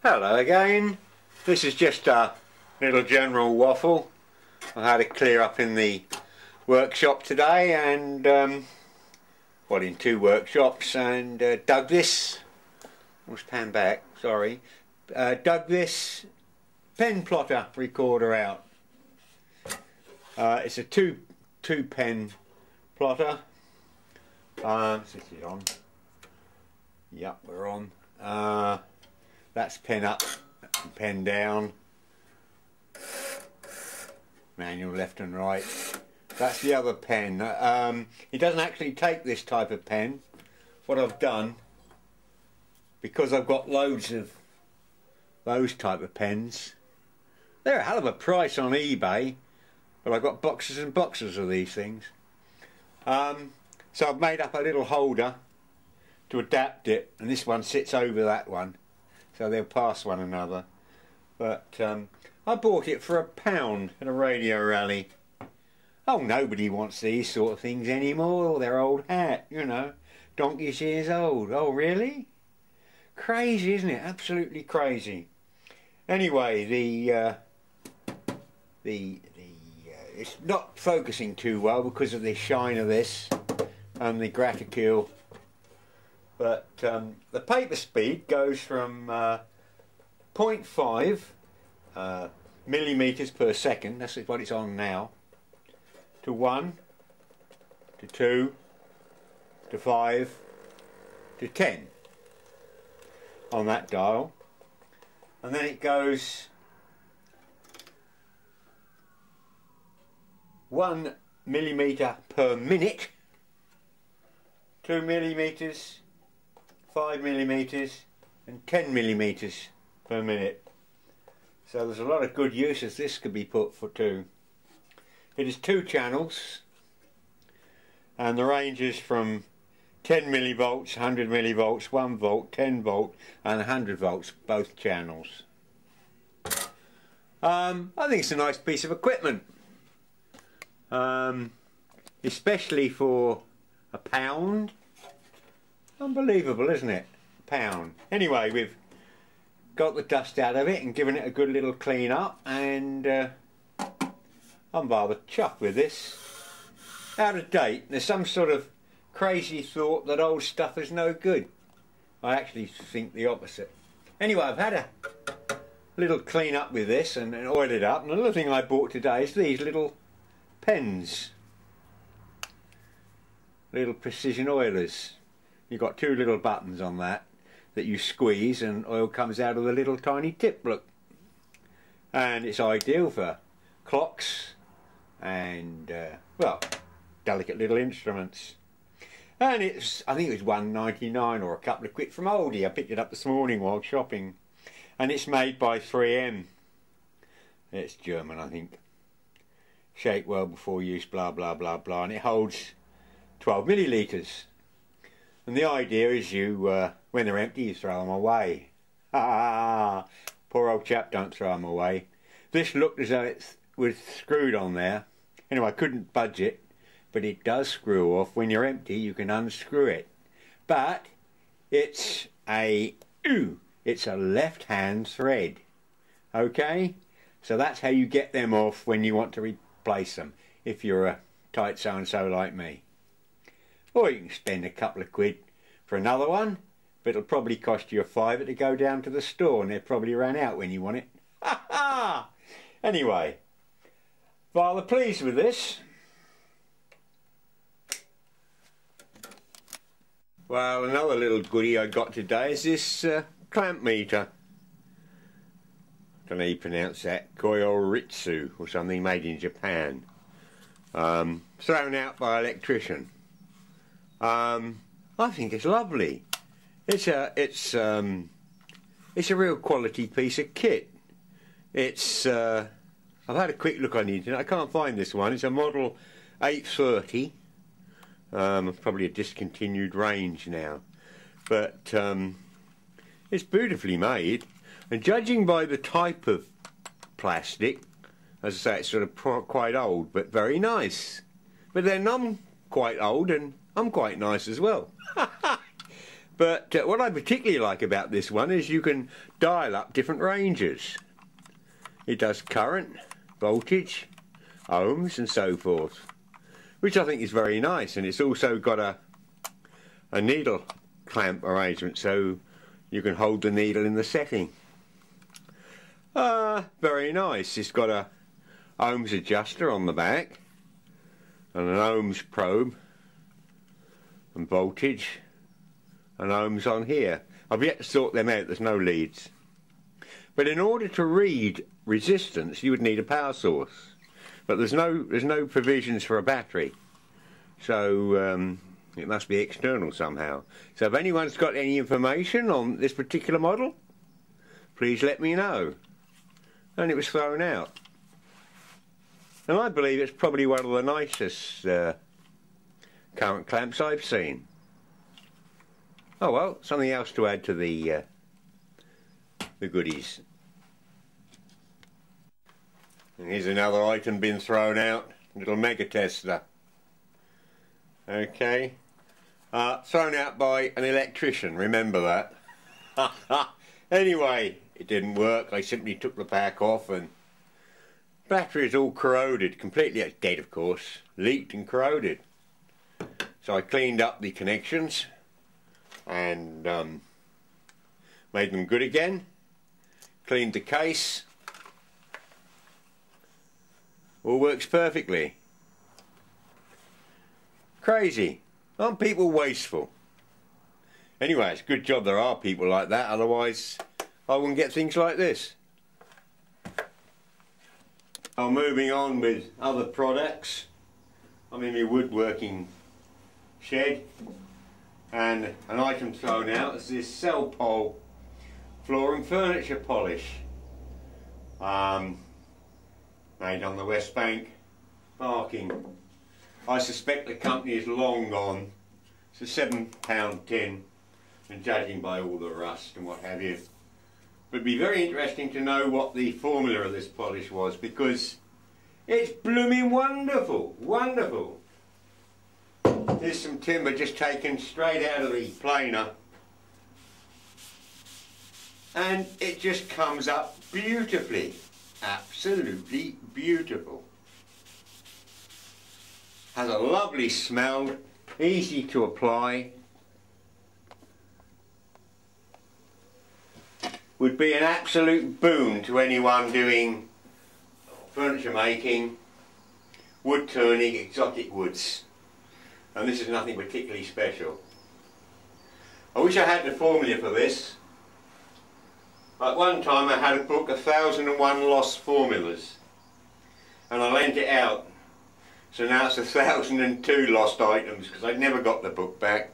Hello again. This is just a little general waffle. I had to clear up in the workshop today, and well, in two workshops, and dug this. I'll stand back, sorry. Dug this pen plotter recorder out. It's a two pen plotter. This is on. Yep, we're on. That's pen up and pen down. Manual left and right. That's the other pen. It doesn't actually take this type of pen. What I've done, because I've got loads of those type of pens, they're a hell of a price on eBay, but I've got boxes and boxes of these things. So I've made up a little holder to adapt it, and this one sits over that one, so they'll pass one another. But I bought it for £1 at a radio rally. Oh, nobody wants these sort of things anymore. They're old hat, you know, donkey's years old. Oh, really? Crazy, isn't it? Absolutely crazy. Anyway, it's not focusing too well because of the shine of this and the graticule. But the paper speed goes from 0.5 millimeters per second, that's what it's on now, to 1, to 2, to 5, to 10 on that dial. And then it goes 1 millimeter per minute, 2 millimeters, 5 millimeters, and 10 millimeters per minute. So there's a lot of good uses this could be put for too. It is 2 channels, and the range is from 10 millivolts, 100 millivolts, 1 volt, 10 volt, and 100 volts, both channels. I think it's a nice piece of equipment, especially for £1. Unbelievable, isn't it? £1. Anyway, we've got the dust out of it and given it a good little clean up, and I'm rather chuffed with this. Out of date. There's some sort of crazy thought that old stuff is no good. I actually think the opposite. Anyway, I've had a little clean up with this and oiled it up. And another thing I bought today is these little pens, little precision oilers. You've got 2 little buttons on that you squeeze, and oil comes out of the little tiny tip, look. And it's ideal for clocks and well, delicate little instruments. And it's, I think it was £1.99 or a couple of quid from Aldi. I picked it up this morning while shopping, and it's made by 3M. It's German, I think. Shake well before use, blah blah blah blah, and it holds 12 millilitres. And the idea is you, when they're empty, you throw them away. Ah, poor old chap, don't throw them away. This looked as though it was screwed on there. Anyway, I couldn't budge it, but it does screw off. When you're empty, you can unscrew it. But it's a left-hand thread. Okay? So that's how you get them off when you want to replace them, if you're a tight so-and-so like me. Or you can spend a couple of quid for another one, but it'll probably cost you a £5 to go down to the store, and they'll probably run out when you want it. Ha ha! Anyway, rather pleased with this. Well, another little goodie I got today is this clamp meter. I don't know how you pronounce that, Koyoritsu or something, made in Japan. Thrown out by an electrician. I think it's lovely. It's a real quality piece of kit. It's I've had a quick look on the internet. I can't find this one. It's a model 830. Probably a discontinued range now, but it's beautifully made. And judging by the type of plastic, as I say, it's sort of quite old, but very nice. But then I'm quite old and I'm quite nice as well. But what I particularly like about this one is you can dial up different ranges. It does current, voltage, ohms and so forth, which I think is very nice. And it's also got a needle clamp arrangement, so you can hold the needle in the setting. Very nice. It's got a ohms adjuster on the back and an ohms probe and voltage and ohms on here. I've yet to sort them out, there's no leads. But in order to read resistance you would need a power source, but there's no provisions for a battery, so it must be external somehow. So if anyone's got any information on this particular model, please let me know. And it was thrown out. And I believe it's probably one of the nicest current clamps I've seen. Oh well, something else to add to the goodies. And here's another item been thrown out, little mega tester. Okay, thrown out by an electrician, remember that. Anyway, it didn't work. I simply took the pack off and battery is all corroded, completely. It's dead of course, leaked and corroded. So I cleaned up the connections and made them good again, cleaned the case, all works perfectly. Crazy, aren't people wasteful? Anyway, it's a good job there are people like that, otherwise I wouldn't get things like this. I'm moving on with other products. I'm in my woodworking shed, and an item thrown out is this cell pole floor and furniture polish, made on the West Bank Barking. I suspect the company is long gone. It's a £7 tin, and judging by all the rust and what have you. But it'd be very interesting to know what the formula of this polish was, because it's blooming wonderful, wonderful. Here's some timber just taken straight out of the planer, and it just comes up beautifully, absolutely beautiful. Has a lovely smell, easy to apply. Would be an absolute boon to anyone doing furniture making, wood turning, exotic woods. And this is nothing particularly special. I wish I had the formula for this. At one time I had a book, 1001 Lost Formulas, and I lent it out. So now it's 1002 lost items, because I never got the book back.